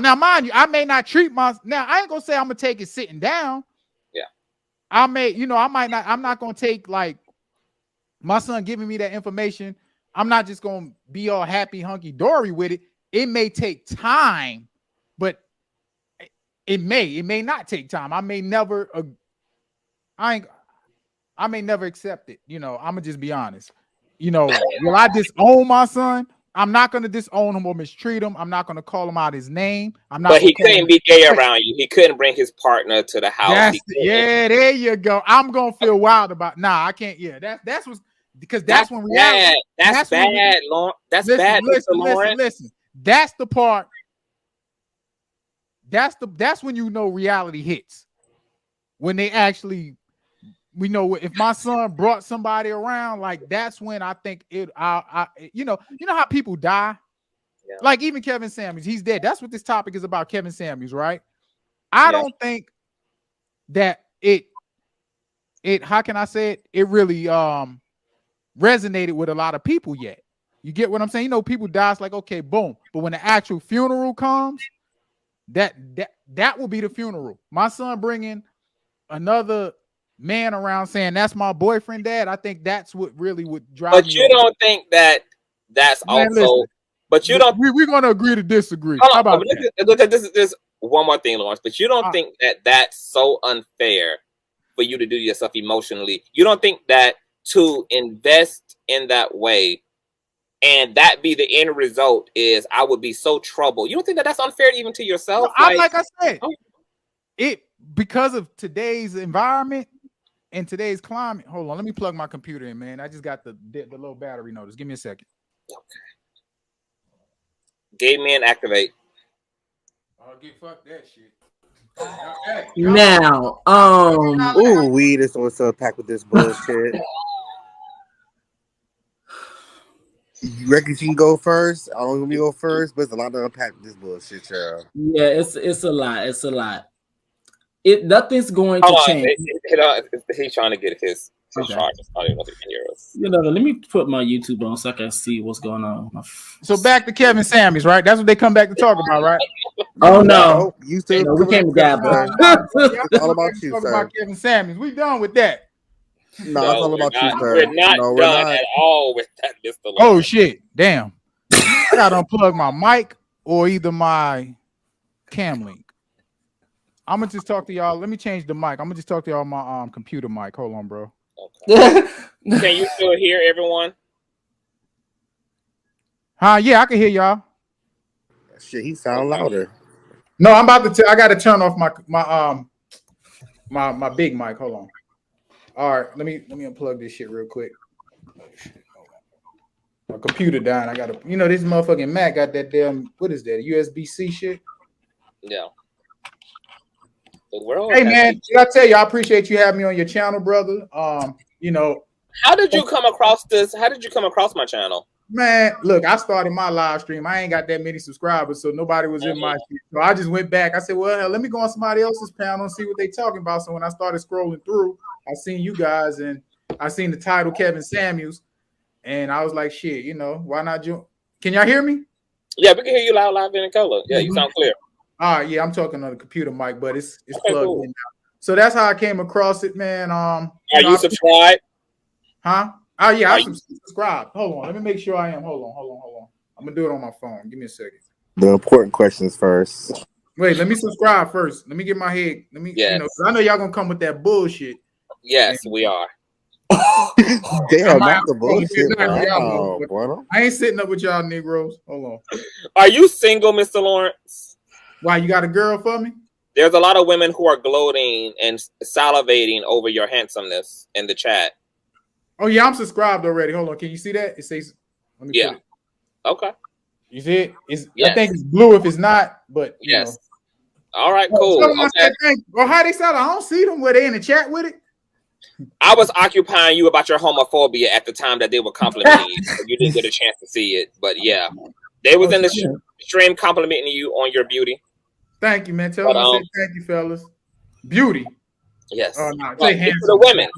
Now, mind you, I may not treat my. Now, I ain't gonna say I'm gonna take it sitting down. Yeah. I may, I might not. I'm not gonna take like my son giving me that information. I'm not just gonna be all happy, hunky dory with it. It may take time, but it may not take time. I may never. I may never accept it. I'm gonna just be honest. Will I disown my son? I'm not gonna disown him or mistreat him. I'm not gonna call him out his name. I'm not. But he couldn't be gay around you. He couldn't bring his partner to the house. There you go. I'm gonna feel wild about. Nah, I can't. Yeah, that's what. Because that's when reality. That's bad. That's bad. Listen. That's the part. That's when reality hits. When they actually. We know if my son brought somebody around, like that's when I think it. You know how people die, like even Kevin Samuels, he's dead. That's what this topic is about, Kevin Samuels, right? I don't think that it. How can I say it? It really resonated with a lot of people yet. You get what I'm saying? People die. It's like okay, boom. But when the actual funeral comes, that will be the funeral. My son bringing another man around saying that's my boyfriend, dad. I think that's what really would drive me. But you don't think that's also. Listen, but you don't. We're going to agree to disagree. How about that? This one more thing, Lawrence. But you don't think that's so unfair for you to do yourself emotionally? You don't think that to invest in that way and that be the end result is I would be so troubled? You don't think that's unfair even to yourself? Like I said, because of today's environment. In today's climate, hold on, let me plug my computer in, man. I just got the low battery notice. Give me a second. Okay. Gay men activate. I'll get fuck that shit. Now, weed is what's up. Pack with this bullshit. You reckon you can go first? I don't want me to go first, but it's a lot to unpack with this bullshit, child. Yeah, it's a lot. It's a lot. Nothing's going to change. He's trying to get his charges. I don't even know if he can hear us. Let me put my YouTube on so I can see what's going on. So back to Kevin Samuels, right? That's what they come back to talk about, right? Oh no, you still we can't dabble. It's all about you, sir. About Kevin Samuels, we done with that. No, it's all about you, sir. We're not done at all with that, Mr. Lawrence. Oh shit! Damn, I gotta unplug my mic or either my cam link. I'm gonna just talk to y'all. Let me change the mic. I'm gonna just talk to y'all on my computer mic. Hold on, bro. Okay. Can you still hear everyone? Yeah, I can hear y'all. Shit, he sound louder. No, I'm about to. I gotta turn off my big mic. Hold on. All right, let me unplug this shit real quick. My computer dying. I gotta. This motherfucking Mac got that damn. What is that? USB-C shit. Yeah. Hey man, I tell you, I appreciate you having me on your channel, brother. How did you come across this? How did you come across my channel? Man, look, I started my live stream. I ain't got that many subscribers, so nobody was in my shit. So I just went back. I said, well, hell, let me go on somebody else's panel and see what they talking about. So when I started scrolling through, I seen you guys and I seen the title Kevin Samuels, and I was like, shit, why not join? Can y'all hear me? Yeah, we can hear you loud and in color. Yeah, you sound clear. All right, yeah, I'm talking on the computer mic, but it's plugged in now. So that's how I came across it, man. Are you subscribed? Huh? Oh yeah, I subscribed. Hold on, let me make sure I am. Hold on. I'm gonna do it on my phone. Give me a second. The important questions first. Wait, let me subscribe first. Let me get my head. Let me, I know y'all gonna come with that bullshit. Yes, we are. Damn, not the bullshit. I ain't sitting up with y'all Negroes. Hold on. Are you single, Mr. Lawrence? Why, you got a girl for me? There's a lot of women who are gloating and salivating over your handsomeness in the chat. Oh yeah, I'm subscribed already. Hold on, can you see that? It says, let me put it. Okay. You see it? I think it's blue if it's not, but yes. All right, cool. Well, how they sound? I don't see them. Were they in the chat with it? I was occupying you about your homophobia at the time that they were complimenting you. So you didn't get a chance to see it, but yeah, they was in the stream complimenting you on your beauty. Thank you, man. Tell them I said thank you, fellas. Beauty. Yes. Oh no, say handsome. For the women.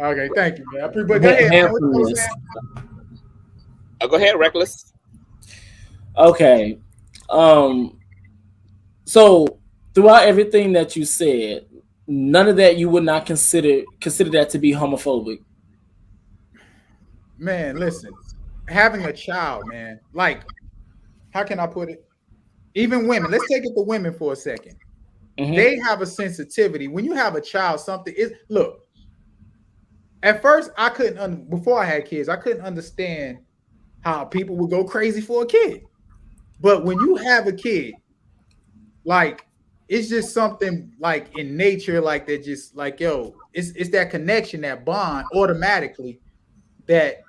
Okay, thank you, man. Go ahead. Go ahead, Reckless. Okay. So throughout everything that you said, none of that you would not consider that to be homophobic. Man, listen, having a child, man, like, how can I put it? Even women, let's take it to women for a second. Mhm. They have a sensitivity. When you have a child, something is, look, at first I couldn't, before I had kids, I couldn't understand how people would go crazy for a kid. But when you have a kid, like, it's just something like in nature, like that, just like, yo, it's that connection, that bond automatically that,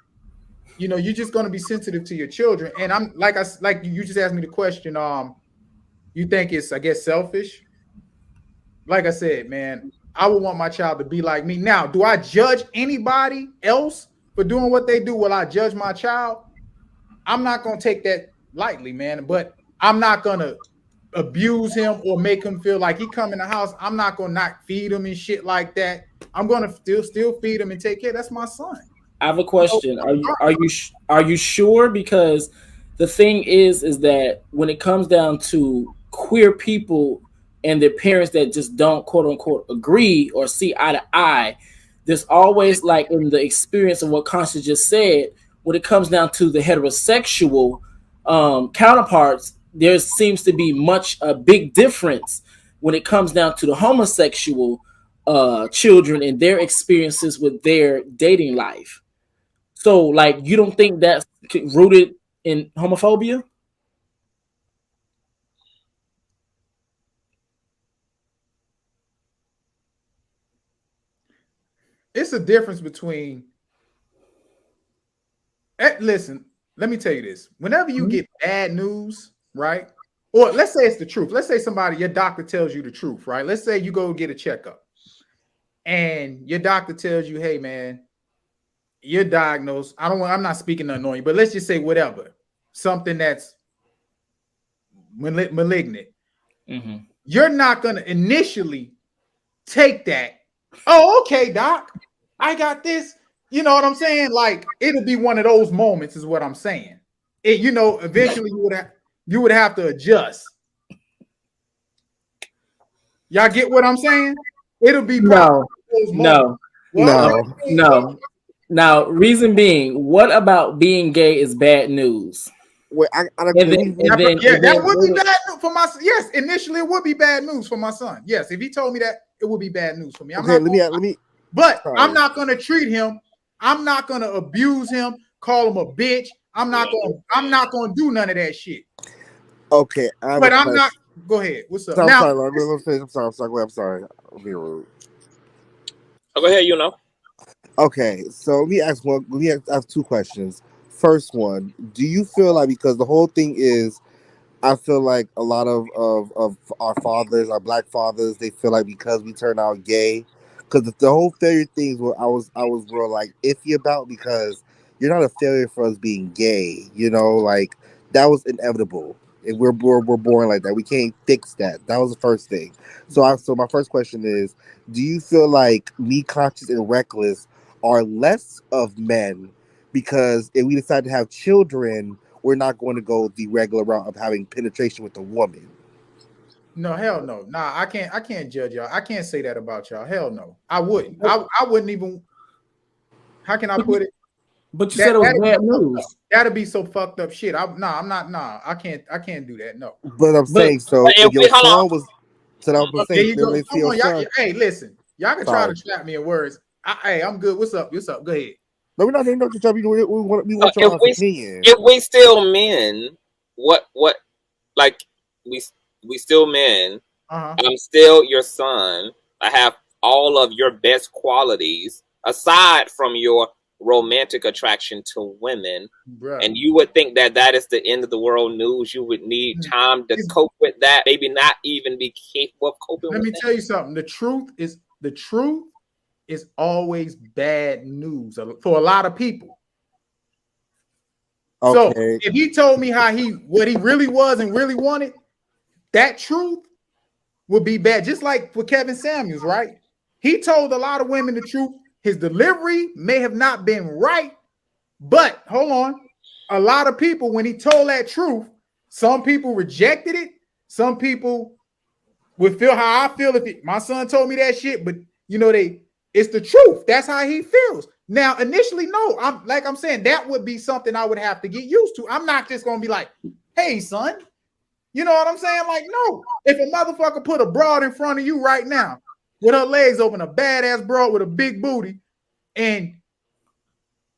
you know, you're just going to be sensitive to your children. And I'm like, you just asked me the question, you think it's, I guess, selfish? Like I said, man, I would want my child to be like me. Now, do I judge anybody else for doing what they do? Will I judge my child? I'm not going to take that lightly, man, but I'm not going to abuse him or make him feel like he come in the house. I'm not going to not feed him and shit like that. I'm going to still feed him and take care. That's my son. I have a question. Are you sure? Because the thing is that when it comes down to queer people and their parents that just don't quote unquote agree or see eye to eye, there's always, like in the experience of what Constance just said, when it comes down to the heterosexual counterparts, there seems to be a big difference when it comes down to the homosexual children and their experiences with their dating life. So, like, you don't think that's rooted in homophobia? It's a difference between, listen, let me tell you this. Whenever you get bad news, right? Or let's say it's the truth. Let's say your doctor tells you the truth, right? Let's say you go get a checkup and your doctor tells you, hey, man, you're diagnosed. I'm not speaking to annoy you, but let's just say whatever, something that's malignant. Mm-hmm. You're not going to initially take that. Oh, okay, doc, I got this. You know what I'm saying? Like, it'll be one of those moments, is what I'm saying. Eventually you would have to adjust. Y'all get what I'm saying? It'll be no. Well, no. Now, reason being, what about being gay is bad news? Wait, that would be bad news for my son. Yes, initially it would be bad news for my son. Yes, if he told me that, it would be bad news for me. Let me. But sorry. I'm not going to treat him. I'm not going to abuse him. Call him a bitch. I'm not going to do none of that shit. Okay, but I'm not. Go ahead. What's up? I'm sorry. I'm being rude. Oh, go ahead. You know. Okay, so let me ask two questions. First one, do you feel like, because the whole thing is, I feel like a lot of our fathers, our black fathers, they feel like because we turn out gay, because the whole failure things where I was real like iffy about, because you're not a failure for us being gay, like that was inevitable. And we're born like that. We can't fix that. That was the first thing. So my first question is, do you feel like Me, Conscious, and Reckless are less of men because if we decide to have children, we're not going to go the regular route of having penetration with a woman? No, hell no. Nah, I can't judge y'all. I can't say that about y'all. Hell no. I wouldn't. I wouldn't even. How can I put it? But you said it was bad news. That'd be so fucked up shit. I'm not. Nah, I can't do that. No. But I'm saying, so if your son was, so I'm saying, come on, y'all, hey, listen, y'all can try to trap me in words. Hey, I'm good. What's up? Go ahead. No, we're not doing no trap. We want your opinion. If we still men, what like we still men. I'm still your son. I have all of your best qualities aside from your romantic attraction to women. Bruh. And you would think that is the end of the world news. You would need time to cope with that, maybe not even be capable of coping with that. Let me tell you something. The truth is always bad news for a lot of people. Okay. So if he told me what he really was and really wanted, that truth would be bad. Just like for Kevin Samuels, right? He told a lot of women the truth. His delivery may have not been right, but hold on. A lot of people, when he told that truth, some people rejected it. Some people would feel how I feel if my son told me that shit, but you know, it's the truth. That's how he feels. Now, initially, no, I'm saying that would be something I would have to get used to. I'm not just gonna be like, hey, son, you know what I'm saying? Like, no, if a motherfucker put a broad in front of you right now with her legs open, a badass broad with a big booty, and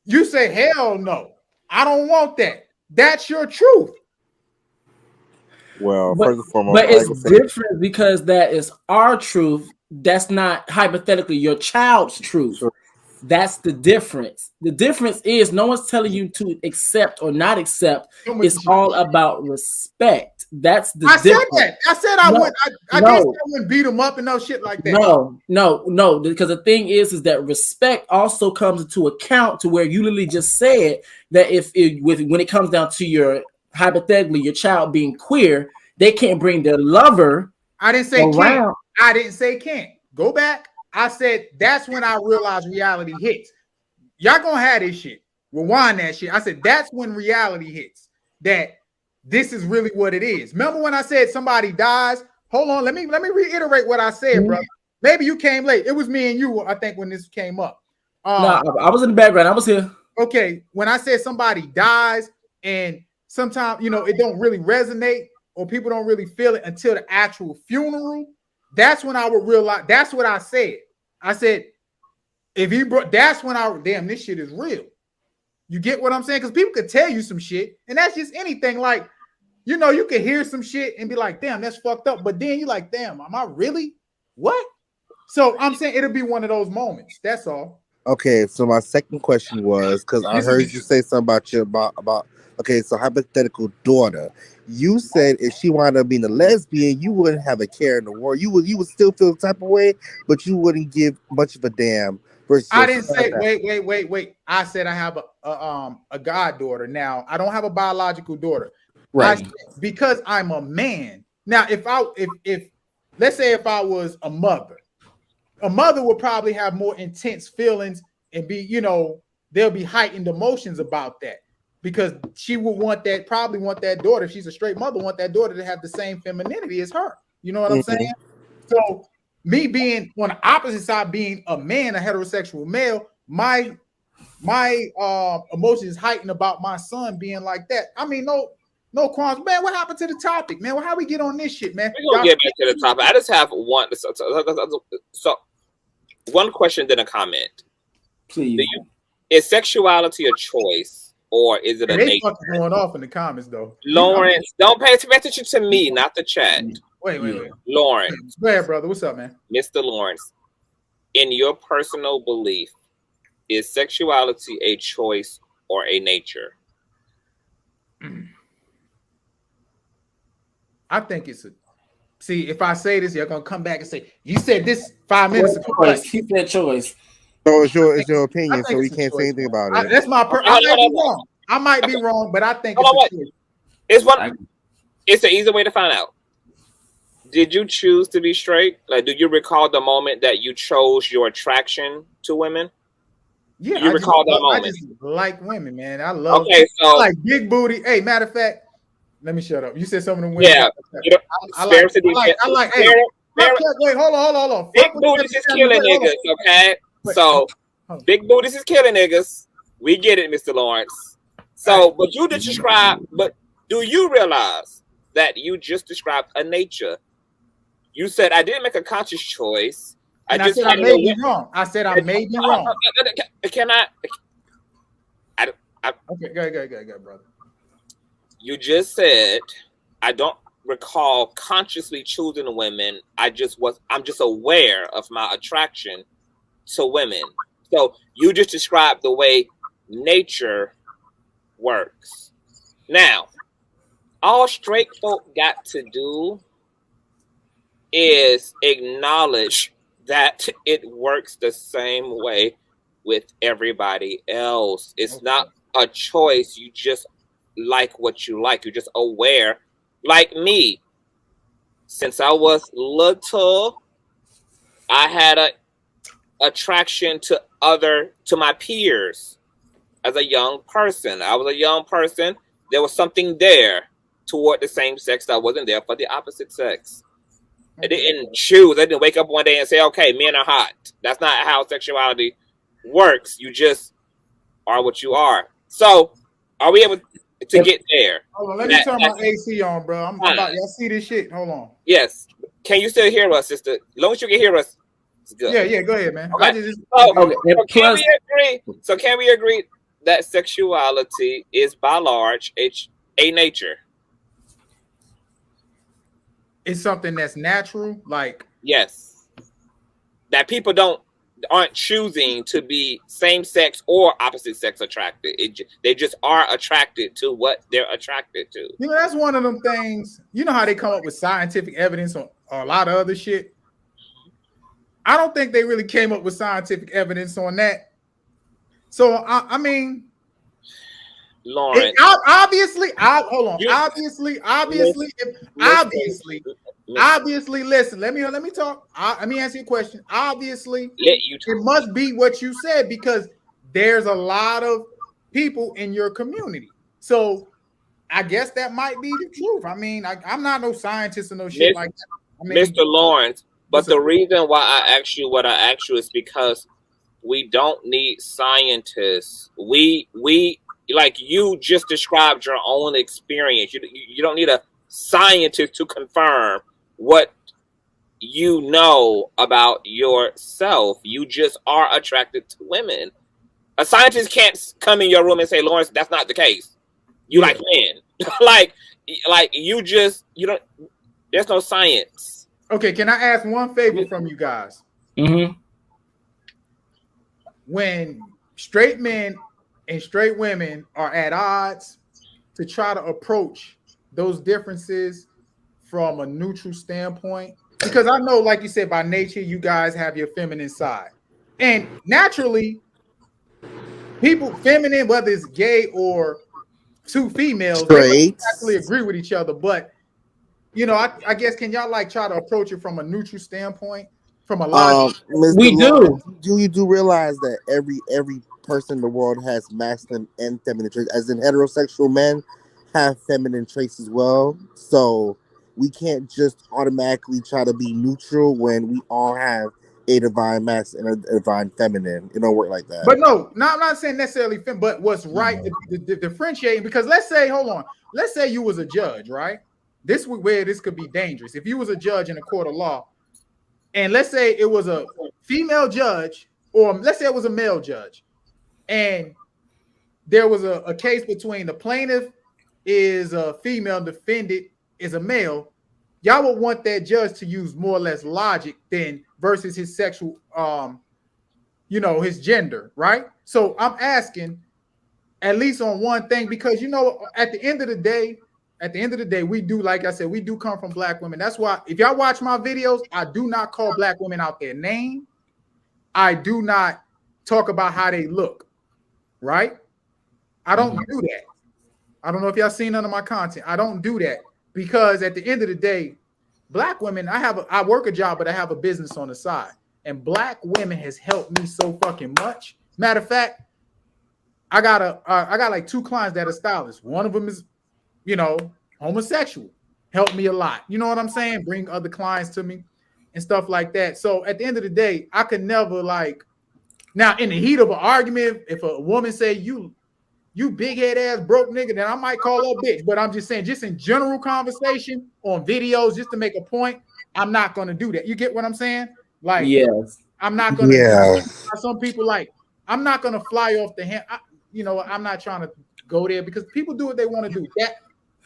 you say, hell no, I don't want that. That's your truth. Well, but, first and foremost, but it's different because that is our truth. That's not hypothetically your child's truth. Sure. That's the difference. The difference is no one's telling you to accept or not accept. It's all about respect. That's the difference. Said that. I said I wouldn't. I wouldn't beat them up and no shit like that. No. Because the thing is that respect also comes into account to where you literally just said that when it comes down to your hypothetically your child being queer, they can't bring their lover. I didn't say can't. I didn't say can't. Go back. I said that's when I realized reality hits. Y'all gonna have this shit. Rewind that shit. I said that's when reality hits. That this is really what it is. Remember when I said somebody dies? Hold on. Let me reiterate what I said, brother. Maybe you came late. It was me and you, I think, when this came up. No, I was in the background. I was here. Okay. When I said somebody dies and sometimes, you know, it don't really resonate or people don't really feel it until the actual funeral. That's when I would realize. That's what I said. I said, if he brought, that's when damn, this shit is real. You get what I'm saying? Because people could tell you some shit, and that's just anything. Like, you know, you could hear some shit and be like, damn, that's fucked up. But then you're like, damn, am I really? What? So I'm saying it'll be one of those moments. That's all. Okay, so my second question was because I heard you say something about okay, so hypothetical daughter. You said if she wound up being a lesbian, you wouldn't have a care in the world. You would still feel the type of way, but you wouldn't give much of a damn. I didn't say wait. I said I have a goddaughter. Now I don't have a biological daughter. Right. Because I'm a man. Now, if let's say if I was a mother would probably have more intense feelings and be, you know, there'll be heightened emotions about that. Because she would probably want that daughter, if she's a straight mother, want that daughter to have the same femininity as her. You know what I'm saying? So me being on the opposite side, being a man, a heterosexual male, my emotions heightened about my son being like that. I mean, no qualms. Man, what happened to the topic, man? Well, how we get on this shit, man? We're gonna get back to the topic. I just have one. So one question, then a comment. Please. Is sexuality a choice? Or is it a nature? Going off in the comments though. Lawrence, don't pay attention to me, not the chat. Wait. Lawrence. Go ahead, brother. What's up, man? Mr. Lawrence, in your personal belief, is sexuality a choice or a nature? I think it's see, if I say this, you're gonna come back and say, you said this 5 minutes ago. Keep that choice. So it's your opinion, so we can't say anything about it. That's my I might be wrong. I might be wrong, but I think it's the easy way to find out. Did you choose to be straight? Like, do you recall the moment that you chose your attraction to women? Yeah, do you recall that moment? I just like women, man. I love. Okay, so I like big booty. Hey, matter of fact, let me shut up. You said some of them women. Yeah, I like. Hey, wait, hold on. Big booties is killing niggas. Okay. So, big booties is killing niggas. We get it, Mr. Lawrence. So, but you just described, but do you realize that you just described a nature? You said, I didn't make a conscious choice. I said I may be wrong. I said I may be wrong. Can I? Okay, go ahead, brother. You just said, I don't recall consciously choosing women. I'm just aware of my attraction to women. So you just described the way nature works. Now, all straight folk got to do is acknowledge that it works the same way with everybody else. It's not a choice. You just like what you like. You're just aware. Like me, since I was little, I had a attraction to my peers as a young person. I was a young person. There was something there toward the same sex that wasn't there for the opposite sex. They didn't choose. They didn't wake up one day and say, "Okay, men are hot." That's not how sexuality works. You just are what you are. So, are we able to get there? Hold on, let me turn my AC on, bro. I'm about y'all see this shit. Hold on. Yes. Can you still hear us, sister? As long as you can hear us, it's good. Yeah, go ahead, man. Okay. So can we agree that sexuality is by large a nature? It's something that's natural, like yes. That people aren't choosing to be same sex or opposite sex attracted. They just are attracted to what they're attracted to. You know, that's one of them things. You know how they come up with scientific evidence on a lot of other shit. I don't think they really came up with scientific evidence on that. So I mean, Lauren, obviously, listen. Let me talk. Let me answer your question. Obviously, it must be what you said because there's a lot of people in your community. So I guess that might be the truth. I mean, I'm not no scientist or no shit like that. I mean, Mr. Lawrence, but the reason why I asked you what I asked you is because we don't need scientists. We like you just described your own experience. You don't need a scientist to confirm what you know about yourself. You just are attracted to women. A scientist can't come in your room and say, Lawrence, that's not the case. You like men. like you don't, there's no science. Okay, can I ask one favor from you guys? Mm-hmm. When straight men and straight women are at odds, to try to approach those differences from a neutral standpoint, because I know, like you said, by nature, you guys have your feminine side, and naturally, people feminine, whether it's gay or two females, they actually agree with each other. But you know, I guess can y'all like try to approach it from a neutral standpoint, from a logic? We do. You do realize that every person in the world has masculine and feminine traits, as in heterosexual men have feminine traits as well. So we can't just automatically try to be neutral when we all have a divine masculine and a divine feminine. It don't work like that. But no, I'm not saying necessarily but what's right to differentiate, because let's say you was a judge, right? This is where this could be dangerous. If you was a judge in a court of law, and let's say it was a female judge, or let's say it was a male judge, and there was a case between the plaintiff is a female, defendant is a male, y'all would want that judge to use more or less logic than versus his sexual, his gender, right? So I'm asking at least on one thing, because at the end of the day, we do, like I said, we do come from black women. That's why if y'all watch my videos, I do not call black women out their name. I do not talk about how they look, right? I don't do that. I don't know if y'all seen none of my content. I don't do that because at the end of the day, black women, I work a job, but I have a business on the side. And black women has helped me so fucking much. Matter of fact, I got like 2 clients that are stylists. One of them is, homosexual. Helped me a lot. You know what I'm saying? Bring other clients to me and stuff like that. So at the end of the day, I could never now in the heat of an argument, if a woman say you big head ass broke nigga, then I might call her a bitch. But I'm just saying, just in general conversation on videos, just to make a point, I'm not gonna do that. You get what I'm saying? Like, yes, I'm not gonna. Yeah. Some people I'm not gonna fly off the hand. I'm not trying to go there because people do what they want to do. That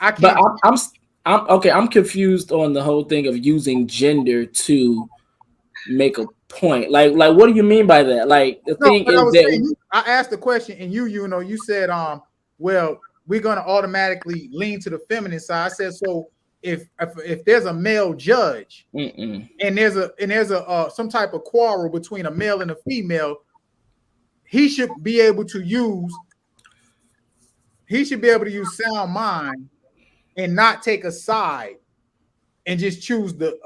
I can't. But I'm okay. I'm confused on the whole thing of using gender to make a point. Like what do you mean by that? Like the thing is that I asked the question and you said well, we're gonna automatically lean to the feminine side. I said, so if there's a male judge and there's a some type of quarrel between a male and a female, he should be able to use sound mind and not take a side and just choose the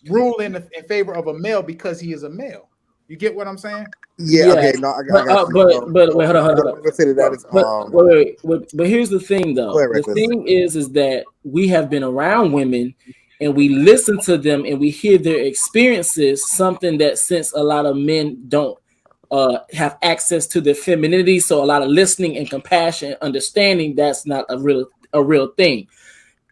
rule in favor of a male because he is a male. You get what I'm saying? Yeah. Okay. No, I got you. But wait, hold on. But here's the thing, though. The thing is that we have been around women and we listen to them and we hear their experiences, something that since a lot of men don't have access to their femininity, so a lot of listening and compassion, understanding, that's not a real thing.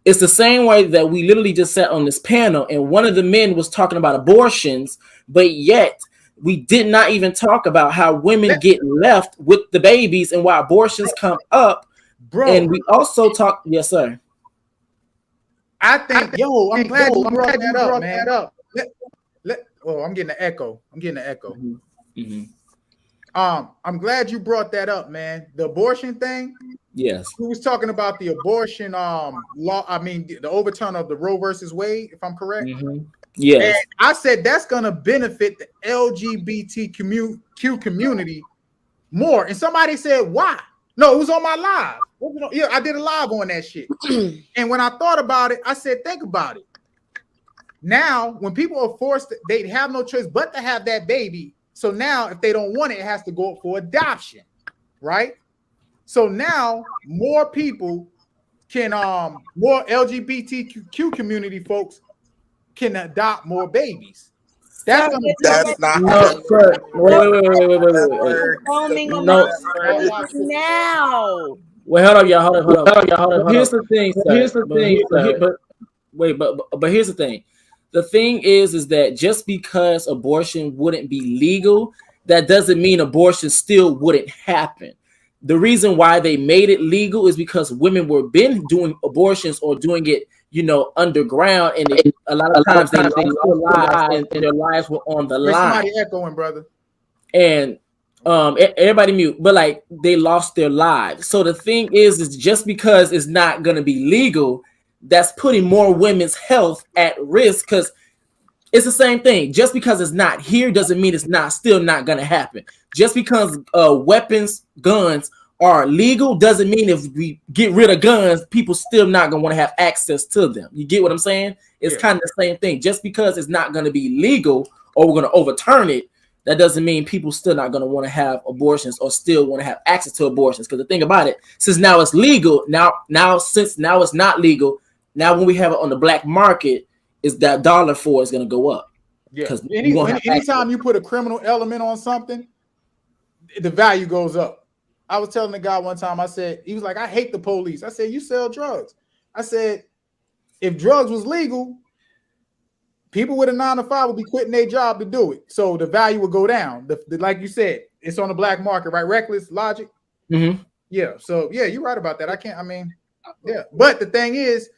It's the same way that we literally just sat on this panel and one of the men was talking about abortions, but yet we did not even talk about how women get left with the babies and why abortions come up. Bro. And we also talk, yes, sir. I'm glad you brought that up, man. I'm getting an echo. Mm-hmm. I'm glad you brought that up, man. The abortion thing. Yes. Who was talking about the abortion law? I mean, the overturn of the Roe versus Wade, if I'm correct. Mm-hmm. Yes. And I said that's gonna benefit the LGBTQ community more. And somebody said, why? No, it was on my live. Yeah, I did a live on that shit. And when I thought about it, I said, think about it. Now, when people are forced, they have no choice but to have that baby. So now, if they don't want it, it has to go up for adoption, right? So now, more people can, more LGBTQ community folks can adopt more babies. That's not no, sir. Wait. No, now. Wait, hold up, y'all. Here's the thing, but here's the thing. The thing is that just because abortion wouldn't be legal, that doesn't mean abortion still wouldn't happen. The reason why they made it legal is because women were been doing abortions or doing it, underground, and a lot of times they lost their lives and their lives were on the line. Somebody echoing, brother. And everybody mute, but like they lost their lives. So the thing is just because it's not going to be legal, that's putting more women's health at risk, because it's the same thing. Just because it's not here doesn't mean it's still not going to happen. Just because guns are legal doesn't mean if we get rid of guns, people still not going to want to have access to them. You get what I'm saying? It's kind of the same thing. Just because it's not going to be legal or we're going to overturn it, that doesn't mean people still not going to want to have abortions or still want to have access to abortions. Because the thing about it, since now it's legal, since now it's not legal, now when we have it on the black market, is that $1 for is going to go up. Yeah. Anytime you put a criminal element on something, the value goes up. I was telling the guy one time, he was like, I hate the police. I said, you sell drugs. I said, if drugs was legal, people with a 9-to-5 would be quitting their job to do it. So the value would go down. Like you said, it's on the black market, right? Reckless Logic. Mm-hmm. Yeah. So yeah, you're right about that. Yeah. But the thing is,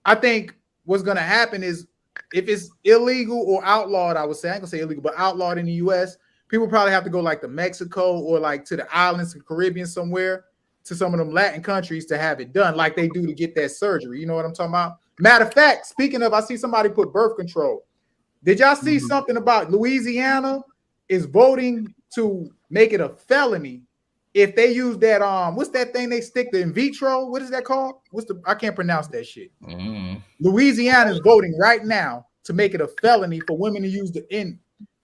I think what's going to happen is if it's illegal or outlawed, I would say, I ain't gonna say illegal, but outlawed in the US, people probably have to go like to Mexico or like to the islands of Caribbean somewhere, to some of them Latin countries to have it done like they do to get that surgery. You know what I'm talking about? Matter of fact, speaking of, I see somebody put birth control. Did y'all see something about Louisiana is voting to make it a felony if they use that what's that thing they stick the in vitro? What is that called? I can't pronounce that shit. Louisiana is voting right now to make it a felony for women to use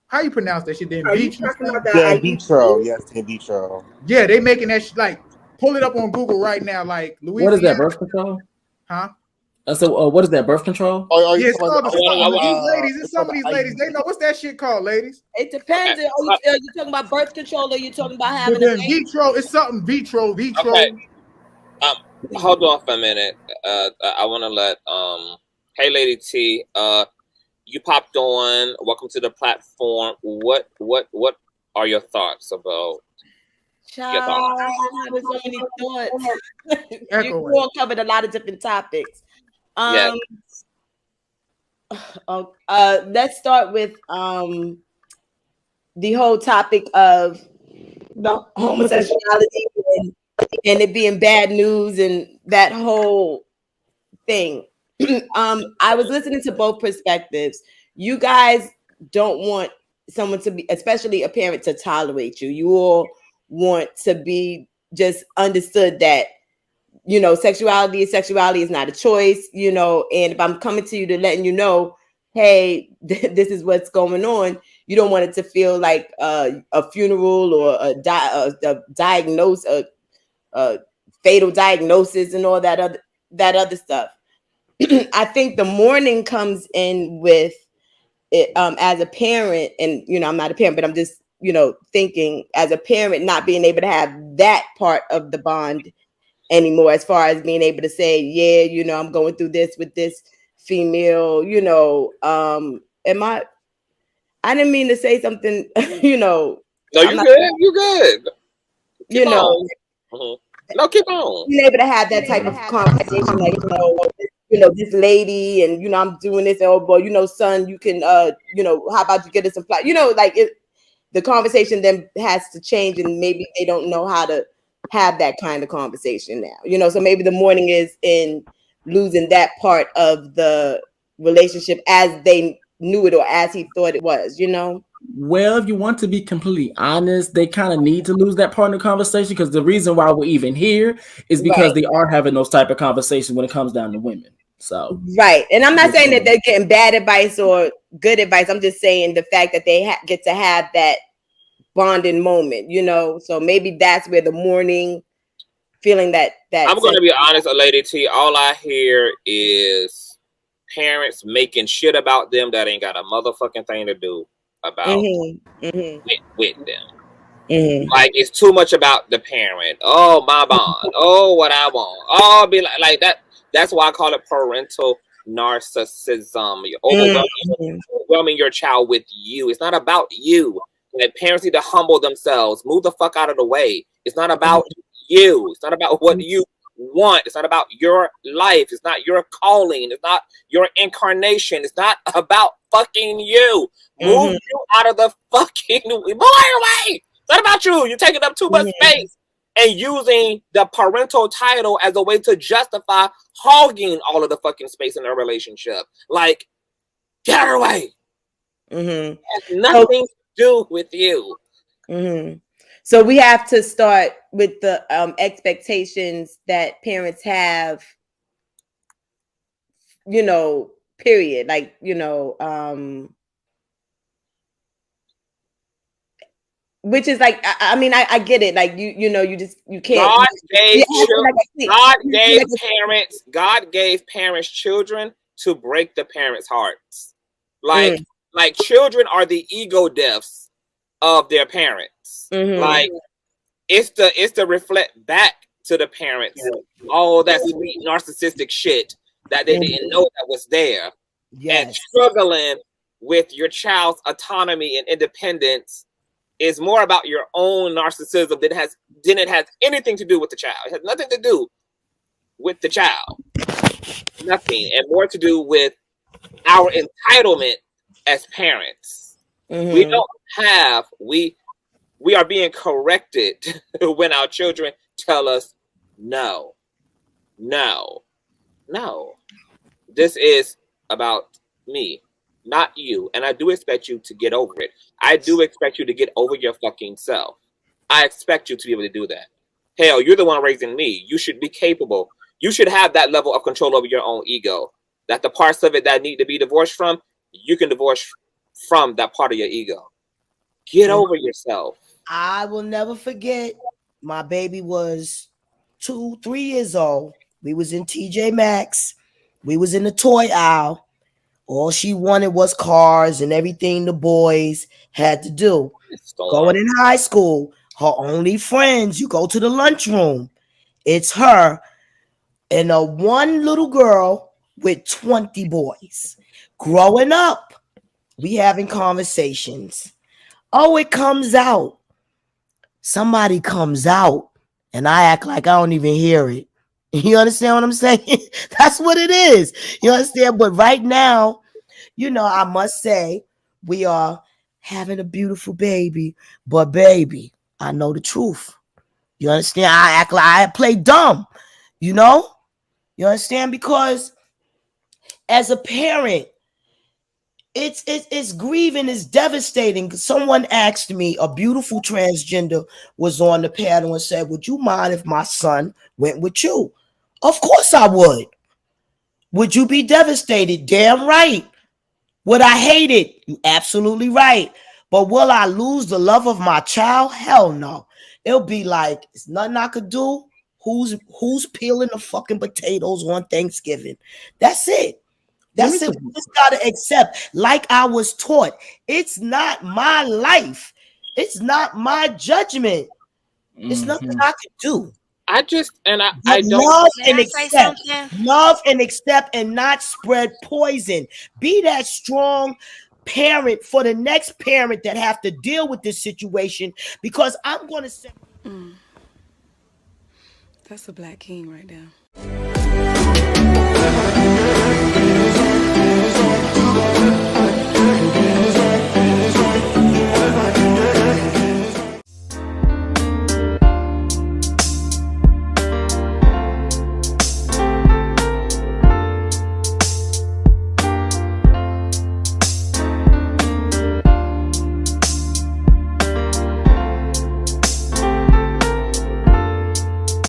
how you pronounce that shit? The in vitro. The in vitro, yes, the in vitro. Yeah, they making that shit, like, pull it up on Google right now. Like Louisiana. What is that, birth control? Huh? So what is that, birth control? Yeah, it's some of these ladies, they know what's that shit called, ladies. It depends. Are you talking about birth control or are you talking about having in vitro? It's something vitro. Okay. Hold on for a minute. I want to let hey Lady T, you popped on. Welcome to the platform. What are your thoughts about? Child, I have so many thoughts. You all covered a lot of different topics. Let's start with the whole topic of the homosexuality and it being bad news and that whole thing. I was listening to both perspectives. You guys don't want someone to be, especially a parent, to tolerate you. You all want to be just understood that, sexuality is not a choice, and if I'm coming to you to letting you know, hey, this is what's going on, you don't want it to feel like a funeral or a fatal diagnosis and all that other stuff. I think the mourning comes in with it, as a parent, and I'm not a parent, but I'm just thinking as a parent, not being able to have that part of the bond anymore, as far as being able to say, yeah, I'm going through this with this female, I didn't mean to say something, No, you good. You good. Keep on. No, keep on. Being able to have that type of conversation, like, this lady, and I'm doing this. Oh boy, son, you can, how about you get us some flight? Like the conversation then has to change, and maybe they don't know how to have that kind of conversation now. So maybe the mourning is in losing that part of the relationship as they knew it or as he thought it was. Well, if you want to be completely honest, they kind of need to lose that part in the conversation, because the reason why we're even here is because they are having those type of conversations when it comes down to women. So right, and I'm not saying that they're getting bad advice or good advice. I'm just saying the fact that they get to have that bonding moment, So maybe that's where the mourning feeling that I'm going to be honest, Lady T. All I hear is parents making shit about them that ain't got a motherfucking thing to do about with them. Like, it's too much about the parent. Oh, my bond. Oh, what I want. Oh, be like that. That's why I call it parental narcissism. You're overwhelming your child with you. It's not about you. And parents need to humble themselves. Move the fuck out of the way. It's not about you. It's not about what you want. It's not about your life. It's not your calling. It's not your incarnation. It's not about fucking you. Move you out of the fucking away. It's not about you. You're taking up too much space and using the parental title as a way to justify hogging all of the fucking space in a relationship. Like, get her away. It has nothing to do with you. So we have to start with the expectations that parents have, period. Like, which is like, I mean, I get it. Like, you can't. God gave parents children to break the parents' hearts. Like children are the ego deaths of their parents. Like, it's to reflect back to the parents all that sweet narcissistic shit that they didn't know that was there. And struggling with your child's autonomy and independence is more about your own narcissism than it has anything to do with the child. It has nothing to do with the child. Nothing. And more to do with our entitlement as parents. We don't have, we are being corrected when our children tell us no. This is about me, not you. And I do expect you to get over it. I do expect you to get over your fucking self. I expect you to be able to do that. Hell, you're the one raising me. You should be capable. You should have that level of control over your own ego. That the parts of it that need to be divorced from, you can divorce from that part of your ego. Get over yourself. I will never forget, my baby was 2-3 years old. We was in TJ Maxx. We was in the toy aisle. All she wanted was cars and everything the boys had to do. Going in high school, her only friends, you go to the lunchroom, it's her and a one little girl with 20 boys. Growing up, we having conversations. Oh, it comes out. Somebody comes out and I act like I don't even hear it. You understand what I'm saying? That's what it is. You understand? But right now, I must say we are having a beautiful baby. But baby, I know the truth. You understand? I act like I play dumb. You understand? Because as a parent, it's grieving, it's devastating. Someone asked me, a beautiful transgender was on the panel and said, would you mind if my son went with you? Of course I would. Would you be devastated? Damn right. Would I hate it? You absolutely right. But will I lose the love of my child? Hell no. It'll be like, it's nothing I could do. who's peeling the fucking potatoes on Thanksgiving. That's it. That's it. We just gotta accept, like I was taught, it's not my life. It's not my judgment. It's nothing I can do. I just I don't love and accept and not spread poison. Be that strong parent for the next parent that have to deal with this situation, because I'm going to say that's a black king right there.